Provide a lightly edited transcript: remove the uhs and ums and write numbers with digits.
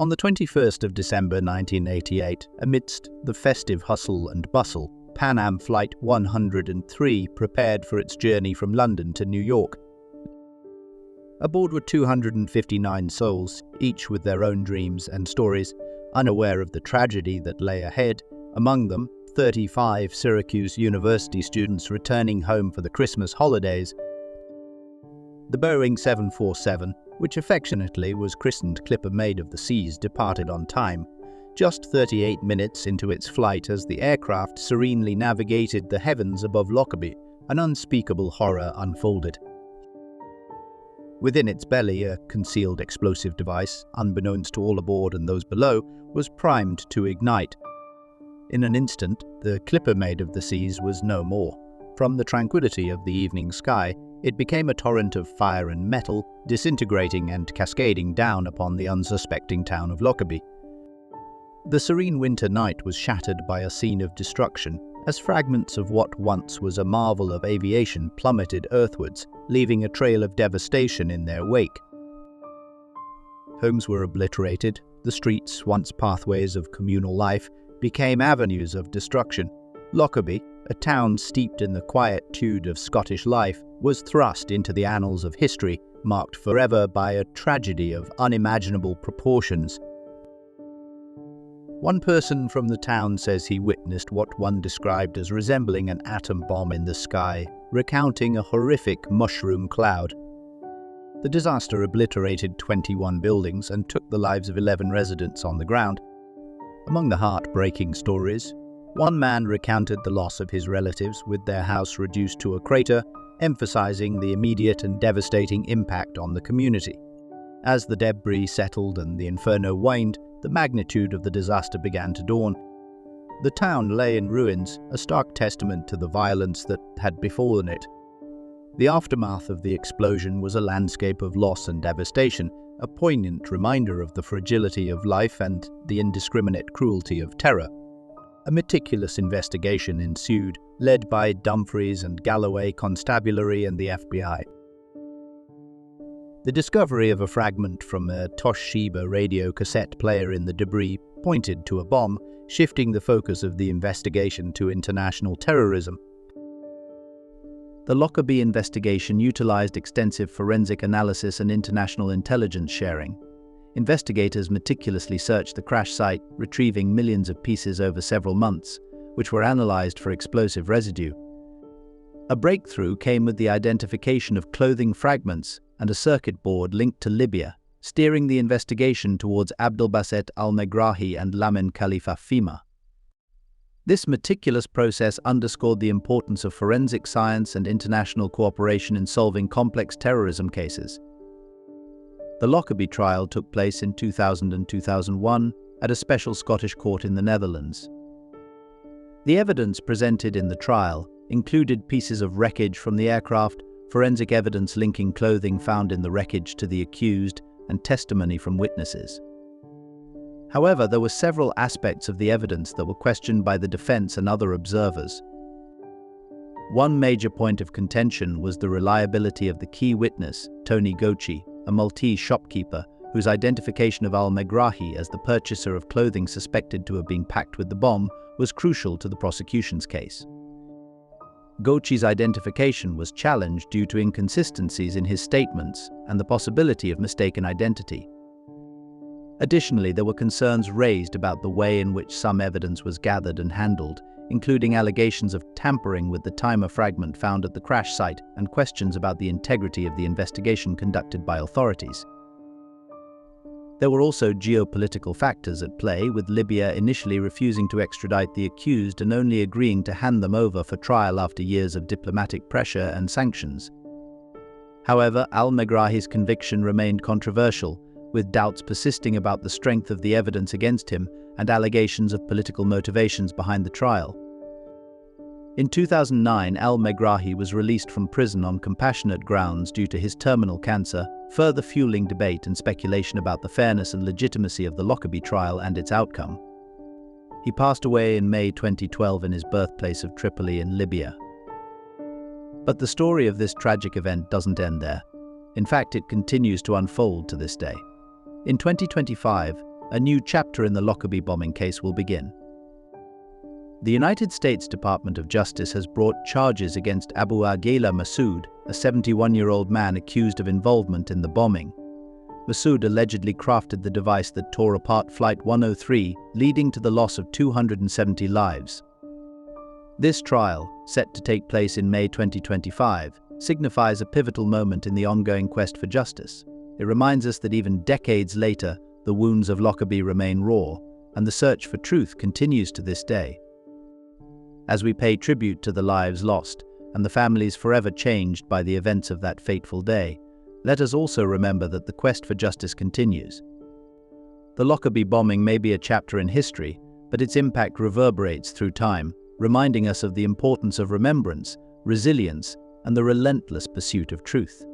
On the 21st of December 1988, amidst the festive hustle and bustle, Pan Am Flight 103 prepared for its journey from London to New York. Aboard were 259 souls, each with their own dreams and stories, unaware of the tragedy that lay ahead, among them 35 Syracuse University students returning home for the Christmas holidays. The Boeing 747, which affectionately was christened Clipper Maid of the Seas, departed on time, just 38 minutes into its flight as the aircraft serenely navigated the heavens above Lockerbie. An unspeakable horror unfolded. Within its belly, a concealed explosive device, unbeknownst to all aboard and those below, was primed to ignite. In an instant, the Clipper Maid of the Seas was no more. From the tranquility of the evening sky, it became a torrent of fire and metal, disintegrating and cascading down upon the unsuspecting town of Lockerbie. The serene winter night was shattered by a scene of destruction, as fragments of what once was a marvel of aviation plummeted earthwards, leaving a trail of devastation in their wake. Homes were obliterated, the streets, once pathways of communal life, became avenues of destruction. Lockerbie, a town steeped in the quietude of Scottish life, was thrust into the annals of history, marked forever by a tragedy of unimaginable proportions. One person from the town says he witnessed what one described as resembling an atom bomb in the sky, recounting a horrific mushroom cloud. The disaster obliterated 21 buildings and took the lives of 11 residents on the ground. Among the heartbreaking stories, one man recounted the loss of his relatives with their house reduced to a crater, emphasizing the immediate and devastating impact on the community. As the debris settled and the inferno waned, the magnitude of the disaster began to dawn. The town lay in ruins, a stark testament to the violence that had befallen it. The aftermath of the explosion was a landscape of loss and devastation, a poignant reminder of the fragility of life and the indiscriminate cruelty of terror. A meticulous investigation ensued, led by Dumfries and Galloway Constabulary and the FBI. The discovery of a fragment from a Toshiba radio cassette player in the debris pointed to a bomb, shifting the focus of the investigation to international terrorism. The Lockerbie investigation utilized extensive forensic analysis and international intelligence sharing. Investigators meticulously searched the crash site, retrieving millions of pieces over several months, which were analyzed for explosive residue. A breakthrough came with the identification of clothing fragments and a circuit board linked to Libya, steering the investigation towards Abdelbasset al-Megrahi and Lamin Khalifa Fhimah. This meticulous process underscored the importance of forensic science and international cooperation in solving complex terrorism cases. The Lockerbie trial took place in 2000 and 2001 at a special Scottish court in the Netherlands. The evidence presented in the trial included pieces of wreckage from the aircraft, forensic evidence linking clothing found in the wreckage to the accused, and testimony from witnesses. However, there were several aspects of the evidence that were questioned by the defense and other observers. One major point of contention was the reliability of the key witness, Tony Gochi, a Maltese shopkeeper whose identification of al-Megrahi as the purchaser of clothing suspected to have been packed with the bomb was crucial to the prosecution's case. Gochi's identification was challenged due to inconsistencies in his statements and the possibility of mistaken identity. Additionally, there were concerns raised about the way in which some evidence was gathered and handled, including allegations of tampering with the timer fragment found at the crash site and questions about the integrity of the investigation conducted by authorities. There were also geopolitical factors at play, with Libya initially refusing to extradite the accused and only agreeing to hand them over for trial after years of diplomatic pressure and sanctions. However, al-Megrahi's conviction remained controversial, with doubts persisting about the strength of the evidence against him and allegations of political motivations behind the trial. In 2009, al-Megrahi was released from prison on compassionate grounds due to his terminal cancer, further fueling debate and speculation about the fairness and legitimacy of the Lockerbie trial and its outcome. He passed away in May 2012 in his birthplace of Tripoli in Libya. But the story of this tragic event doesn't end there. In fact, it continues to unfold to this day. In 2025, a new chapter in the Lockerbie bombing case will begin. The United States Department of Justice has brought charges against Abu Aghila Massoud, a 71-year-old man accused of involvement in the bombing. Massoud allegedly crafted the device that tore apart Flight 103, leading to the loss of 270 lives. This trial, set to take place in May 2025, signifies a pivotal moment in the ongoing quest for justice. It reminds us that even decades later, the wounds of Lockerbie remain raw, and the search for truth continues to this day. As we pay tribute to the lives lost and the families forever changed by the events of that fateful day, let us also remember that the quest for justice continues. The Lockerbie bombing may be a chapter in history, but its impact reverberates through time, reminding us of the importance of remembrance, resilience, and the relentless pursuit of truth.